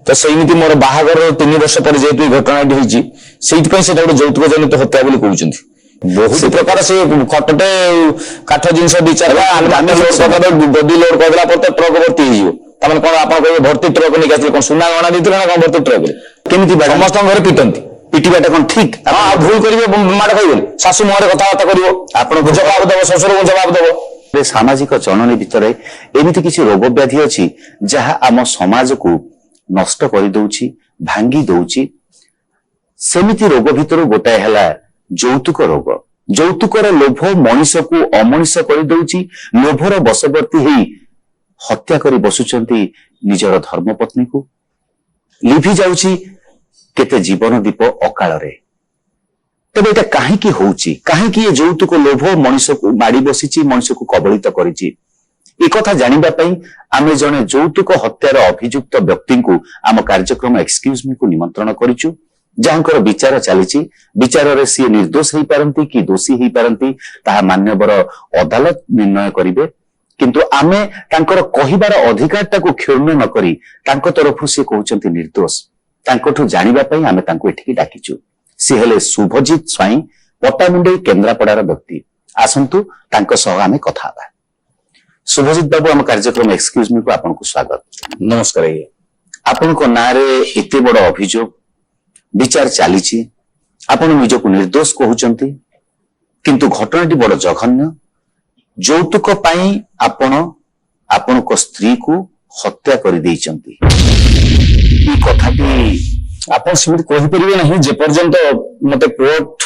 तो सेमिति मोर बाहागर 3 वर्ष पर जेतु घटनाटी होईची सेइति पई सेटा यौतुक जनित हत्या बोली कहउचंती। बहुत प्रकार से खटटे काठ जिनस विचार आने लोड करदा गदी लोड करला पर ट्रक भर्ती हो तमन कोन आपन कहबे भर्ती ट्रक नै गासी कोन सुना गणा दितले ना कोन भर्ती ट्रक केमिति समस्त घर पिटंती पिटिबाटा कोन ठीक हां भूल करिवे माड कहबे सासु मोहरे कथा बात करिवो आपन जवाब देबो ससुर को जवाब देबो। सामाजिक चलनी भितर एमिति किछि रोग व्याधि अछि जहा आम समाज को नष्ट कर दउछि भांगी दउछि। सेमिति रोग भितर गोटाए हला यौतुक रोग। यौतुकर लोभ मनीष को अमनीष कर दउछि। लोभर बशवर्ती हेई हत्या करी बसुचंती निजर धर्मपत्नी को लिभि जाउछि केते जीवन दीप अकाल रे। तबे एटा काहे होउछि काहे ये यौतुक लोभ मनीष को माड़ी बसिछि मनीष को कबलित करिछि। ए कथा जानिबा पई आमे जने यौतुक हत्यार अभियुक्त व्यक्ति को आम कार्यक्रम एक्सक्यूज मी को निमंत्रण करिछु जहाँकर विचार चली विचार रे सी निर्दोष हो पारती कि दोषी हो पारती ताहा मान्यवर अदालत निर्णय करिवे। किंतु आमे तांकर कहिबार अधिकार टाको क्षुण्ण न करी तांको तरफ से कहउचंती निर्दोष तांकोठु जानिबा पई आमे तांको एठिकी डाकिछु। सी हेले शुभजीत स्वाई पट्टामुंडई केन्द्रापड़ार व्यक्ति। आसंतु तांको सह आमे कथा बा। शुभजीत बाबू आम कार्यक्रम एक्सक्यूज मी को आपनको स्वागत। नमस्कार। आपनको नारे एते बड़ अभियोग विचार चली आपण निजको निर्दोष कहउचंती किंतु घटनाटी बड़ जघन्य। यौतुक पाई आपनको स्त्री को हत्या कर देइचंती। ई कथाटी आपण सिमित कहि परिबे नहीं जे पर्यंत मते कोर्ट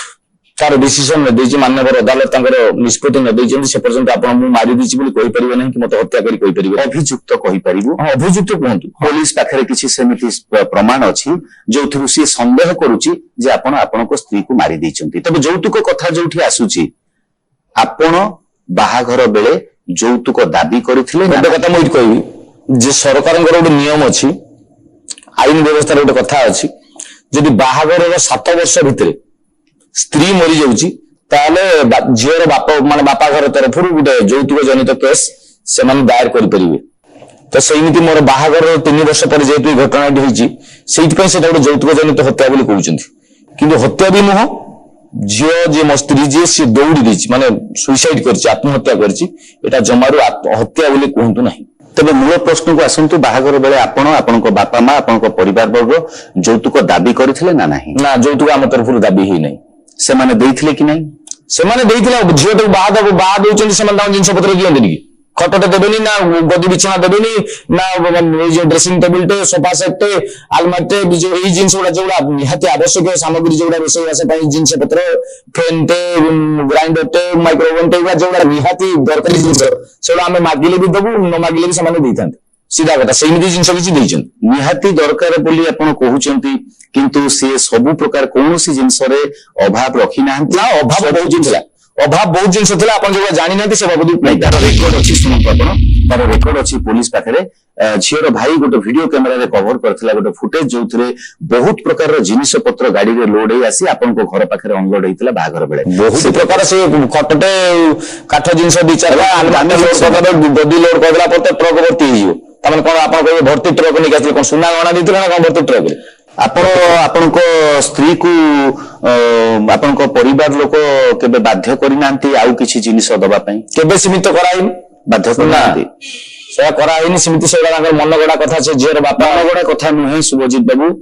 तार डिसीजन न देछि माननीय अदालत तांकर निष्पत्ति न देछि से पर्यंत आपण मु मारि दिछि बोली कहि परिबे नहीं कि मते हत्या करि कहि परिबे। अभियुक्त कहि परिबो। अभियुक्त कोंतु पुलिस पाखरे किछि सेमिति प्रमाण अछि जोथरु से संदेह करूछि जे आपनको स्त्री को मारि देइचंती। तबे यौतुक कथा जोठी आसुछि आपण बाहाघर बेले यौतुक दाबी करिथिले ना कथा मु कहि जे सरकारଙ୍କର ଗୋଟେ नियम अछि आईन व्यवस्था रे ଗୋଟେ कथा अछि जदि बाहाघर 7 वर्ष भितरे स्त्री मरी जाउची ताले झीर बाप माने बापा घर तरफ गोटे यौतुक जनित केस से दायर कर परिबे। तो सेमिति मोर बाहागर 3 वर्ष पर जेतु घटनाटी होईची सेइति पई सेटा गोटे यौतुक जनित हत्या बोली कहउचंती। किंतु हत्या भी नुह झील जे मो स्त्री जे से दौड़ी देछि माने सुइसाइड करछि आत्महत्या करछि एटा जमारू हत्या बोली कहंतु नाही। तबे मूल प्रश्न को आसंतु बाहागर बेले आपनको बापा मां आपनको परिवार वर्ग यौतुक दाबी करिथिले ना नाही? ना यौतुक आम तरफ दाबी ही नहीं। से माने देइथिले कि नहीं? से माने देइथिले झील तो बाहा दउचंती से माने जिंस पत्र दियंती कि खटटे देबेनी ना गदी बिछना देबेनी ना जो ड्रेसिंग टेबल टे सोफा सेट टे आलमारी टे जो एई जिंस गुडा जोडा निहाती आवश्यक सामग्री जोडा रोषेई वास पई जिंस पत्र फैन टे ग्राइंडर टे माइक्रोवेव टे जोडा निहाती दरकारी जिंस सेडा हमें मागिले भी दबु न मागिले भी सामाने देइथांते सीधा कथा सेमिति जिंस किछि देइछन निहाती दरकार बोली आपण कहउचंती किंतु से सब प्रकार कोनोसी जिंस रे अभाव रखी नाहंती। अभाव बहुत जिंस अभाव बहुत जिनस थिला आपण जो जानि नथि से बाबू नहीं तार रेकॉर्ड अछि सुनतो आपण तार रेकॉर्ड अछि पुलिस पाखरे झियर भाई गोटे वीडियो कैमरा रे कवर करथिला गोटे फुटेज जोथरे बहुत प्रकार रो जिनिस पत्र गाड़ी रे लोड हे आसी आपण को घर पाखरे अनलोड हेतिला बाहागर बेले बहुत प्रकार से खटटे काठ जिनिस विचार आने लोड करदा गदी लोड करला पर ट्रक भर्ती हियो तमन कोन आपण कहबे भर्ती ट्रक नै गासी कोन सुना गणा दितले ना कोन भर्ती ट्रक रे आपनको स्त्री को आपनको परिवार लोक केबे बाध्य करि नांती आउ किछि जिनिस दबा पई केबे सीमित कराई बाध्य करनांती से कराइनी सीमित सेडा तांकर मन गडा कथा से झीर बापा मन गडा कथा नुहे शुभजीत बाबू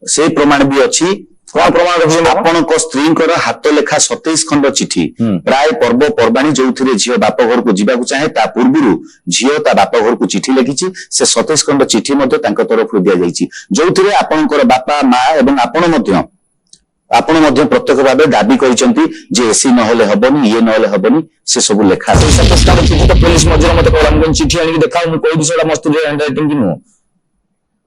से प्रमाण भी अछि। कोन प्रमाण रखिसन आपनको स्त्रीकर हाथ लेखा 27 खंड चिठी प्राय पर्व पर्वाणी जोथिरे झियो बाप घर को जिबाकु चाहे ता पूर्वरु झियो ता बाप घर को चिठी लिखिछि से 27 खंड चिठी मध्ये तांको तरफ दिया जाईछि जोथिरे आपनकर बापा मां एवं आपण मध्ये प्रत्यक्ष भाबे दाबी करिसंती जे एसी नहले हबनी ये नहले हबनी से सब लेखा 27 खंड चिठी तो पुलिस मजे मते कहला चिठी आनी देखाओ मु कोइ दिसडा मस्त हैंडराइटिंग कि नो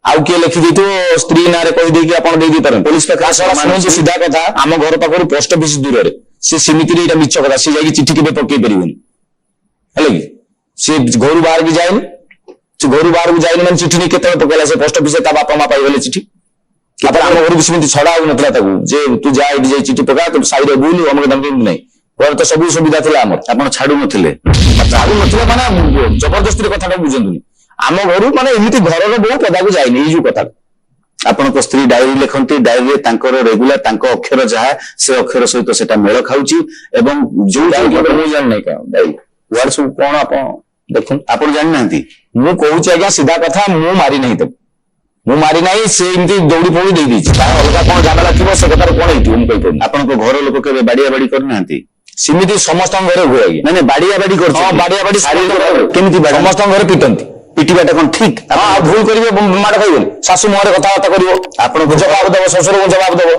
आउ के लिखि दी तो स्त्री नारे कहि दे कि आपण दे दी पारन पुलिस पे कासरा सुनै जे सीधा कथा हम घर पाखर पोस्ट ऑफिस दूर रे से सीमित रे एटा मिछ कथा से जाई चिठी केबे पक्के परिबनी हले कि से घर बाहर की जाइन से घर बाहर की जाइन मन चिठी नै केते पकेला से पोस्ट ऑफिस ता बापा मा पाइ गेले चिठी केते हम घर की सीमित छडा हो नतला ताकू जे तू जा इडी जाई चिठी पका तू साइड रे बुली हम दम नै पर तो सब सुविधा थिला हमर आपण छाडू नथिले माने जबरदस्ती कथा बुझंतुनी आम घर माने एमिति घर बहू पदा को जाइनी जो कथा ଆପଣଙ୍କ ସ୍ତ୍ରୀ ଡାଏରୀ ଲେଖନ୍ତି, ଡାଏରୀରେ ତାଙ୍କର ରେଗୁଲାର ତାଙ୍କ ଅକ୍ଷର ଯାହା ସେ ଅକ୍ଷର ସହିତ ସେଟା ମେଳ ଖାଉଛି ଏବଂ ଯୋଉ ମୁଁ ଜାଣିନାହିଁ ୱାର୍ଡ ସବୁ କଣ ଆପଣ ଦେଖନ୍ତୁ। ଆପଣ ଜାଣିନାହାନ୍ତି? ମୁଁ କହୁଛି ଆଜ୍ଞା ସିଧା କଥା, ମୁଁ ମାରି ନାହିଁ ତାକୁ, ମୁଁ ମାରି ନାହିଁ, ସେ ଏମିତି ଦୌଡ଼ି ଫୌଡ଼ି ଦେଇଦେଇଛି, ତାର ଅଲଗା କଣ ଝାମେଲା ଥିବ ସେ କଥାରେ କଣ ହେଇଥିବ ମୁଁ କହିପାରିବି। ଆପଣଙ୍କ ଘର ଲୋକ କେବେ ବାଡିଆ ବାଡି କରିନାହାନ୍ତି? ସେମିତି ସମସ୍ତଙ୍କ ଘରେ ହୁଏ ଆଜ୍ଞା। ନାଇଁ ବାଡିଆ ବାଡି କରୁଛି? ହଁ ବାଡିଆ ବାଡି କେମିତି ବାଡା? ସମସ୍ତଙ୍କ ଘରେ ପିଟନ୍ତି। ପିଟିବାଟା କଣ ଠିକ? ହଁ ଆଉ ଭୁଲ କରିବେ ମାଡ ଖାଇବେନି, ଶାଶୁ ମୁହଁରେ କଥାବାର୍ତ୍ତା କରିବ, ଆପଣଙ୍କୁ ଜବାବ ଦବ, ଶ୍ୱଶୁରକୁ ଜବାବ ଦବ।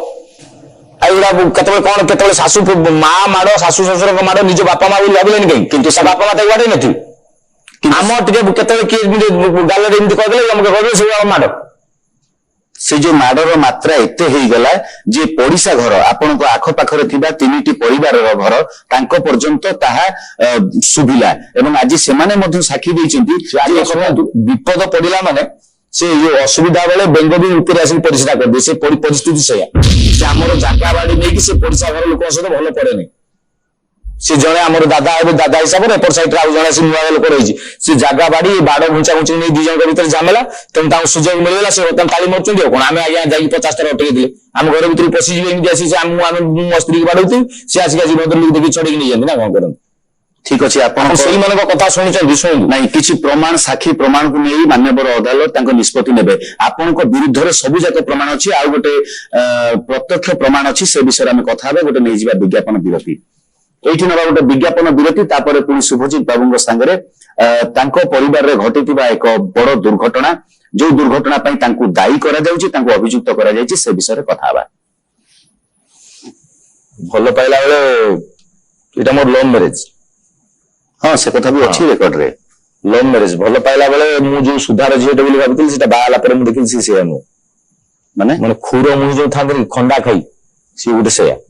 ଆଉ ଏଗୁଡା କେତେବେଳେ କଣ କେତେବେଳେ ଶାଶୁ ମା ମାଡ, ଶାଶୁ ଶ୍ୱଶୁରଙ୍କ ମାଡ ନିଜ ବାପା ମା ବୋଲି ଭାବିଲେନି କାହିଁକି? କିନ୍ତୁ ସେ ବାପା ମା ତାକୁ ବାଡେଇ ନଥିବେ। ଆମ ଟିକେ କେତେବେଳେ କିଏ ଗାଲରେ ଏମିତି କହିଦେଲେ ଆମକୁ କହିବେ ସେ ମାଡ। ସେ ଯୋଉ ମାଡର ମାତ୍ରା ଏତେ ହେଇଗଲା ଯେ ପଡିଶା ଘର, ଆପଣଙ୍କ ଆଖପାଖରେ ଥିବା 3ଟି ପରିବାରର ଘର, ତାଙ୍କ ପର୍ଯ୍ୟନ୍ତ ତାହା ଶୁଭିଲା ଏବଂ ଆଜି ସେମାନେ ମଧ୍ୟ ସାକ୍ଷୀ ଦେଇଛନ୍ତି। ବିପଦ ପଡିଲା ମାନେ ସେ ଯୋଉ ଅସୁବିଧା ବେଳେ ବେଙ୍ଗ ବି ଉପରେ ଆସିକି ପରିସ୍ରା କରିଦିଏ, ସେ ପରିସ୍ଥିତି ସେଇଆ। ସେ ଆମର ଜାଗା ବାଡି ନେଇକି ସେ ପଡିଶା ଘର ଲୋକଙ୍କ ସହିତ ଭଲ ପଡେନି। ସେ ଜଣେ ଆମର ଦାଦା ଏବେ ଦାଦା ହିସାବରେ ଏପଟ ସାଇଡରେ ଆଉ ଜଣେ ସେ ନୂଆ ଲୋକ ରହିଛି, ସେ ଜାଗା ବାଡି ବାଡ ଘୁଞ୍ଚା ଘୁଞ୍ଚି ନେଇ 2 ଜଣଙ୍କ ଭିତରେ ଝାମେଲା, ତେଣୁ ତାଙ୍କୁ ସୁଯୋଗ ମିଳିଗଲା, ସେ ବର୍ତ୍ତମାନ ତାଳି ମାରୁଛନ୍ତି। ଆଉ କଣ ଆମେ ଆଜ୍ଞା ଯାଇକି 50 ଥର ଅଟକେଇଥିଲେ, ଆମ ଘର ଭିତରୁ ପଶିଯିବେ ଏମିତି ଆସି ମୁଁ ମୋ ସ୍ତ୍ରୀକି ବାଡଉଥିବି, ସେ ଆସିକି ଭଦ୍ରଲୋକ ଦେଖି ଛଡେଇକି ନେଇଯାନ୍ତି ନା କଣ କରନ୍ତି। ଠିକ ଅଛି, ଆପଣ ସେଇମାନଙ୍କ କଥା ଶୁଣୁଛନ୍ତି, ଶୁଣନ୍ତୁ। ନାଇଁ କିଛି ପ୍ରମାଣ, ସାକ୍ଷୀ ପ୍ରମାଣକୁ ନେଇ ମାନ୍ୟବର ଅଦାଲତ ତାଙ୍କ ନିଷ୍ପତ୍ତି ନେବେ। ଆପଣଙ୍କ ବିରୁଦ୍ଧରେ ସବୁ ଯାକ ପ୍ରମାଣ ଅଛି, ଆଉ ଗୋଟେ ପ୍ରତ୍ୟକ୍ଷ ପ୍ରମାଣ ଅଛି, ସେ ବିଷୟରେ ଆମେ କଥା ହେବା। ଗୋଟେ ନେଇଯିବା ବିଜ୍ଞାପନ ବିରତି, ଏଇଠି ନେବା ଗୋଟେ ବିଜ୍ଞାପନ ବିରତି, ତାପରେ ପୁଣି ଶୁଭଜିତ ବାବୁଙ୍କ ସାଙ୍ଗରେ ତାଙ୍କ ପରିବାରରେ ଘଟିଥିବା ଏକ ବଡ ଦୁର୍ଘଟଣା, ଯୋଉ ଦୁର୍ଘଟଣା ପାଇଁ ତାଙ୍କୁ ଦାୟୀ କରାଯାଉଛି, ତାଙ୍କୁ ଅଭିଯୁକ୍ତ କରାଯାଇଛି, ସେ ବିଷୟରେ କଥା ହେବା। ଭଲ ପାଇଲା ବେଳେ ଏଇଟା ମୋର ଲଭ୍ ମ୍ୟାରେଜ। ହଁ ସେ କଥା ବି ଅଛି ରେକର୍ଡରେ। ଲଭ୍ ମ୍ୟାରେଜ, ଭଲ ପାଇଲା ବେଳେ ମୁଁ ଯୋଉ ସୁଧାର ଝିଅଟେ ବୋଲି ଭାବିଥିଲି, ସେଟା ବାହା ହେଲା ପରେ ମୁଁ ଦେଖିଲି ସେ ସେଇଆ ନୁହଁ। ମାନେ ଖୁର ମୁହିଁ ଯୋଉ ଥାନ୍ତି ଖଣ୍ଡା ଖାଇ, ସିଏ ଗୋଟେ ସେଇଆ।